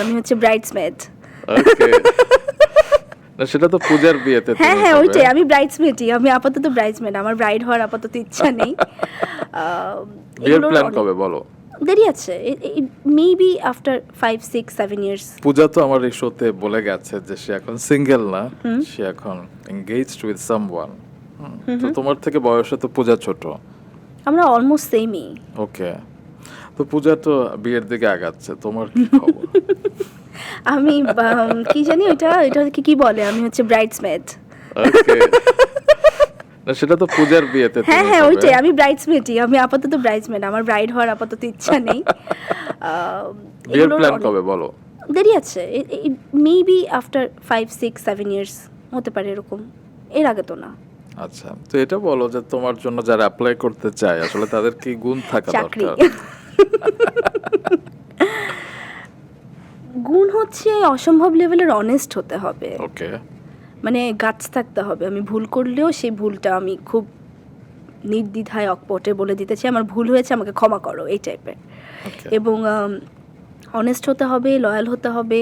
আমি হচ্ছে ব্রাইডসমেড। ওকে, না সেটা তো পূজার বিয়েতে হ্যাঁ তুমি হ্যাঁ হবে। ওইটাই, আমি ব্রাইডসমেডই, আমি আপাতত ব্রাইডসমেড, আমার ব্রাইড হওয়ার আপাতত ইচ্ছা নেই। বিয়ের প্ল্যান কবে বলো? দেরি আছে, মেবি আফটার 5 6 7 ইয়ার্স। পূজা তো আমার এই শোতে বলে গেছে যে সে এখন সিঙ্গেল না, সে এখন এনগেজড উইথ সামওয়ান। তো তোমার থেকে বয়সে তো পূজা ছোট। আমরা অলমোস্ট সেমই। ওকে, তো পূজা তো বিয়ের দিকে আগাচ্ছে, তোমার কি খবর? আমি কি জানি এটা কি বলে, আমি হচ্ছে ব্রাইডসমেড। ওকে, না সেটা তো পূজার বিয়েতে হ্যাঁ তুমি হ্যাঁ হবে। ওইটাই, আমি ব্রাইডসমেডই, আমি আপাতত ব্রাইডসমেড, আমার ব্রাইড হওয়ার আপাতত ইচ্ছা নেই। বিয়ের প্ল্যান কবে বলো? দেরি আছে, মেবি আফটার 5 6 7 ইয়ার্স হতে পারে এরকম, এর আগে তো না। আচ্ছা, তো এটা বলো যে তোমার জন্য যারা অ্যাপ্লাই করতে চায় আসলে তাদের কি গুণ থাকা চাকরি দরকার? গুণ হচ্ছে অসম্ভব লেভেলের অনেস্ট হতে হবে, ওকে, মানে গাটস থাকতে হবে। আমি ভুল করলেও সেই ভুলটা আমি খুব নির্দ্বিধায় অকপটে বলে দিতে চাই, আমার ভুল হয়েছে, আমাকে ক্ষমা করো, এই টাইপের। ওকে, এবং অনেস্ট হতে হবে, লয়াল হতে হবে।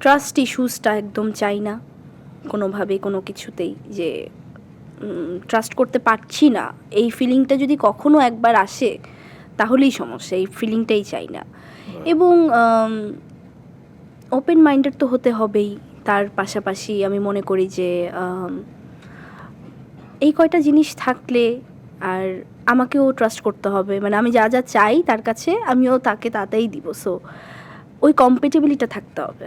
ট্রাস্ট ইস্যুসটা একদম চাই না কোনোভাবে, কোনো কিছুতেই, যে ট্রাস্ট করতে পারছি না, এই ফিলিংটা যদি কখনো একবার আসে তাহলেই সমস্যা, এই ফিলিংটাই চাই না। এবং ওপেন মাইন্ডেড তো হতে হবেই, তার পাশাপাশি আমি মনে করি যে এই কয়টা জিনিস থাকলে, আর আমাকেও ট্রাস্ট করতে হবে, মানে আমি যা যা চাই তার কাছে আমিও তাকে তাতেই দিব, সো ওই কম্পেটেবিলিটা থাকতে হবে।